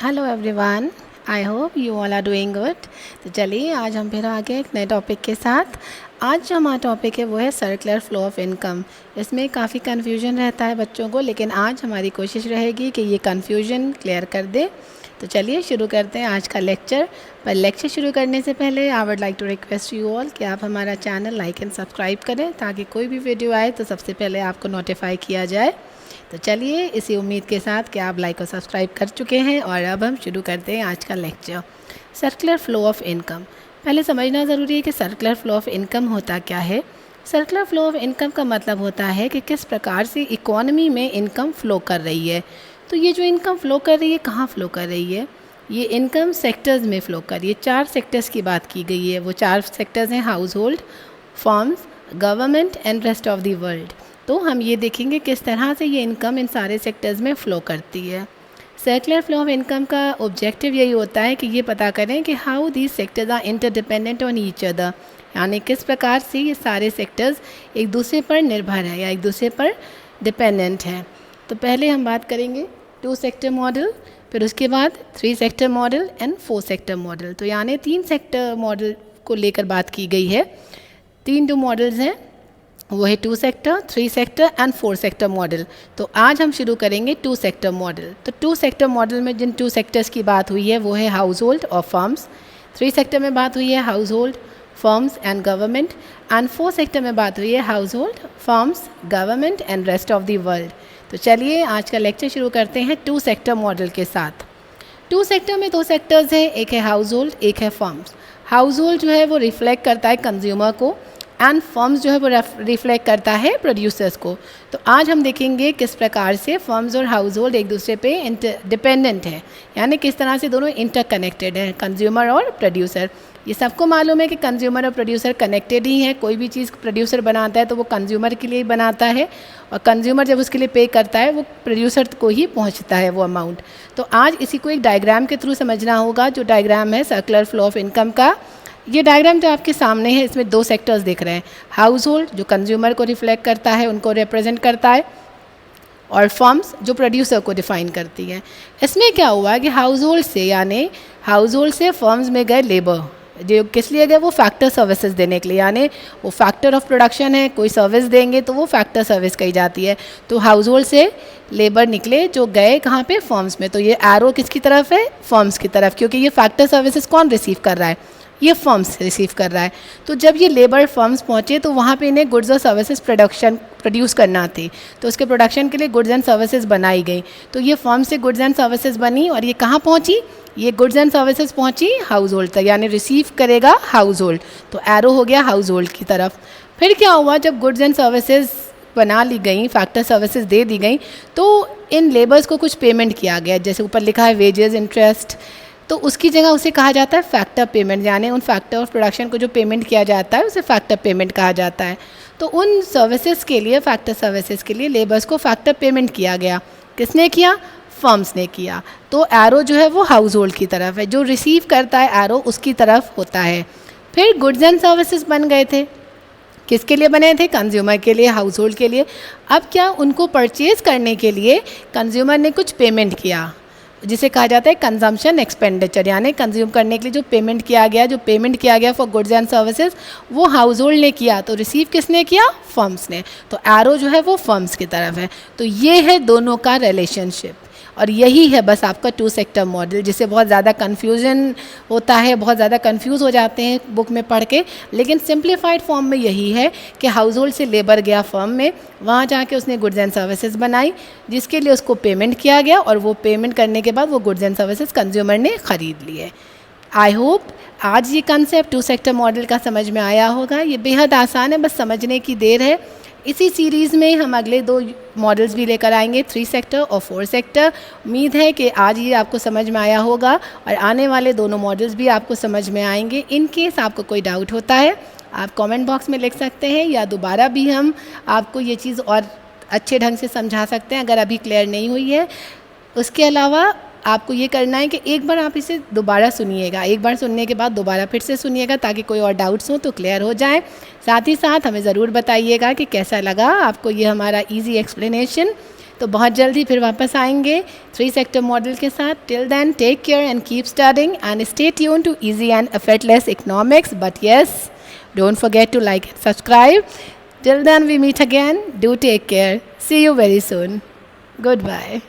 Hello everyone, I hope you all are doing good. तो चलिए आज हम फिर आगे एक नए टॉपिक के साथ। आज जो हमारा टॉपिक है वो है सर्कुलर फ्लो ऑफ इनकम। इसमें काफ़ी कन्फ्यूजन रहता है बच्चों को, लेकिन आज हमारी कोशिश रहेगी कि ये कन्फ्यूजन क्लियर कर दे। तो चलिए शुरू करते हैं आज का लेक्चर। पर लेक्चर शुरू करने से पहले I would like to request you all कि आप हमारा चैनल लाइक एंड सब्सक्राइब करें, ताकि कोई भी वीडियो आए तो सबसे पहले आपको नोटिफाई किया जाए। तो चलिए इसी उम्मीद के साथ कि आप लाइक और सब्सक्राइब कर चुके हैं, और अब हम शुरू करते हैं आज का lecture. Circular flow of income. पहले समझना ज़रूरी है कि सर्कुलर फ्लो ऑफ इनकम होता क्या है। सर्कुलर फ्लो ऑफ इनकम का मतलब होता है कि किस प्रकार से इकोनॉमी में इनकम फ़्लो कर रही है। तो ये जो इनकम फ़्लो कर रही है, कहाँ फ़्लो कर रही है? ये इनकम सेक्टर्स में फ़्लो कर रही है। 4 सेक्टर्स की बात की गई है। वो 4 सेक्टर्स हैं: house hold, firms, government and rest of the world. तो हम ये देखेंगे किस तरह से ये इनकम इन सारे सेक्टर्स में फ़्लो करती है। सर्कुलर फ्लो ऑफ इनकम का ऑब्जेक्टिव यही होता है कि ये पता करें कि how these sectors are interdependent on each other, यानी किस प्रकार से ये सारे सेक्टर्स एक दूसरे पर निर्भर हैं या एक दूसरे पर डिपेंडेंट हैं। तो पहले हम बात करेंगे 2 सेक्टर मॉडल, फिर उसके बाद 3 sector model and 4 sector model. तो यानी 3 सेक्टर मॉडल को लेकर बात की गई है। 3 जो मॉडल्स हैं वो है 2 sector, 3 sector and 4 sector model. तो आज हम शुरू करेंगे 2 सेक्टर मॉडल। तो 2 सेक्टर मॉडल में जिन 2 सेक्टर्स की बात हुई है वो है हाउस होल्ड और फर्म्स। 3 सेक्टर में बात हुई है house hold, firms and government. And 4 sector में बात हुई है house hold, firms, government and rest of the world. तो चलिए आज का लेक्चर शुरू करते हैं 2 सेक्टर मॉडल के साथ। 2 सेक्टर में 2 सेक्टर्स हैं, एक है हाउस होल्ड, एक है फर्म्स। हाउस होल्ड जो है वो रिफ्लेक्ट करता है कंज्यूमर को, एंड फर्म्स जो है वो रिफ्लेक्ट करता है प्रोड्यूसर्स को। तो आज हम देखेंगे किस प्रकार से फर्म्स और हाउस होल्ड एक दूसरे पे डिपेंडेंट है, यानी किस तरह से दोनों इंटरकनेक्टेड हैं, कंज्यूमर और प्रोड्यूसर। ये सबको मालूम है कि कंज्यूमर और प्रोड्यूसर कनेक्टेड ही है। कोई भी चीज़ प्रोड्यूसर बनाता है तो वो कंज्यूमर के लिए ही बनाता है, और कंज्यूमर जब उसके लिए पे करता है वो प्रोड्यूसर को ही पहुंचता है वो अमाउंट। तो आज इसी को एक डायग्राम के थ्रू समझना होगा, जो डायग्राम है सर्कुलर फ्लो ऑफ इनकम का। ये डायग्राम जो आपके सामने है, इसमें 2 सेक्टर्स दिख रहे हैं। हाउस होल्ड जो कंज्यूमर को रिफ्लेक्ट करता है, उनको रिप्रेजेंट करता है, और फर्म्स जो प्रोड्यूसर को डिफाइन करती हैं। इसमें क्या हुआ कि हाउस होल्ड से, यानी हाउस होल्ड से फर्म्स में गए लेबर, जो किस लिए गए? वो फैक्टर सर्विसेज देने के लिए, यानी वो फैक्टर ऑफ प्रोडक्शन है, कोई सर्विस देंगे तो वो फैक्टर सर्विस कही जाती है। तो हाउस होल्ड से लेबर निकले जो गए कहाँ पे? फर्म्स में। तो ये एरो किसकी तरफ है? फर्म्स की तरफ, क्योंकि ये फैक्टर सर्विसेज कौन रिसीव कर रहा है? ये फर्म्स रिसीव कर रहा है। तो जब ये लेबर फर्म्स पहुँचे तो वहाँ पे इन्हें गुड्स और सर्विसेज प्रोड्यूस करना थी, तो उसके प्रोडक्शन के लिए गुड्स एंड सर्विसेज बनाई गई। तो ये फर्म से गुड्स एंड सर्विसेज बनी, और ये कहाँ पहुँची? ये गुड्स एंड सर्विसेज पहुँची हाउस होल्ड तक, यानी रिसीव करेगा हाउस होल्ड। तो एरो हो गया हाउस होल्ड की तरफ। फिर क्या हुआ? जब गुड्स एंड सर्विसेज बना ली गई, फैक्टर सर्विसेज दे दी गई, तो इन लेबर्स को कुछ पेमेंट किया गया, जैसे ऊपर लिखा है वेजेस, इंटरेस्ट। तो उसकी जगह उसे कहा जाता है फैक्टर पेमेंट, यानी उन फैक्टर ऑफ प्रोडक्शन को जो पेमेंट किया जाता है उसे फैक्टर पेमेंट कहा जाता है। तो उन सर्विसेज के लिए, फैक्टर सर्विसेज के लिए लेबर्स को फैक्टर पेमेंट किया गया। किसने किया? फर्म्स ने किया। तो एरो जो है वो हाउस होल्ड की तरफ है, जो रिसीव करता है एरो उसकी तरफ होता है। फिर गुड्स एंड सर्विसेज बन गए थे, किसके लिए बने थे? कंज्यूमर के लिए, हाउस होल्ड के लिए। अब क्या? उनको परचेज़ करने के लिए कंज्यूमर ने कुछ पेमेंट किया, जिसे कहा जाता है कंजम्पशन एक्सपेंडिचर, यानी कंज्यूम करने के लिए जो पेमेंट किया गया फॉर गुड्स एंड सर्विसेज, वो हाउस होल्ड ने किया। तो रिसीव किसने किया? फर्म्स ने। तो एरो जो है वो फर्म्स की तरफ है। तो ये है दोनों का रिलेशनशिप, और यही है बस आपका 2 सेक्टर मॉडल, जिसे बहुत ज़्यादा कन्फ्यूजन होता है, बहुत ज़्यादा कन्फ्यूज़ हो जाते हैं बुक में पढ़ के। लेकिन सिंप्लीफाइड फॉर्म में यही है कि हाउस होल्ड से लेबर गया फर्म में, वहाँ जाके उसने गुड्स एंड सर्विसेज बनाई, जिसके लिए उसको पेमेंट किया गया, और वो पेमेंट करने के बाद वो गुड्स एंड सर्विसेज कंज्यूमर ने ख़रीद लिए। आई होप आज ये कंसेप्ट 2 सेक्टर मॉडल का समझ में आया होगा। ये बेहद आसान है, बस समझने की देर है। इसी सीरीज़ में हम अगले 2 मॉडल्स भी लेकर आएंगे, 3 सेक्टर और 4 सेक्टर। उम्मीद है कि आज ये आपको समझ में आया होगा, और आने वाले दोनों मॉडल्स भी आपको समझ में आएंगे। इन केस आपको कोई डाउट होता है आप कमेंट बॉक्स में लिख सकते हैं, या दोबारा भी हम आपको ये चीज़ और अच्छे ढंग से समझा सकते हैं अगर अभी क्लियर नहीं हुई है। उसके अलावा आपको ये करना है कि एक बार आप इसे दोबारा सुनिएगा, एक बार सुनने के बाद दोबारा फिर से सुनिएगा, ताकि कोई और डाउट्स हो तो क्लियर हो जाए। साथ ही साथ हमें ज़रूर बताइएगा कि कैसा लगा आपको ये हमारा इजी एक्सप्लेनेशन। तो बहुत जल्दी फिर वापस आएंगे 3 सेक्टर मॉडल के साथ। Till then take care and keep studying and stay tune to easy and effortless economics. But yes, don't forget to like and subscribe. Till then we meet again. Do take care. See you very soon. Goodbye.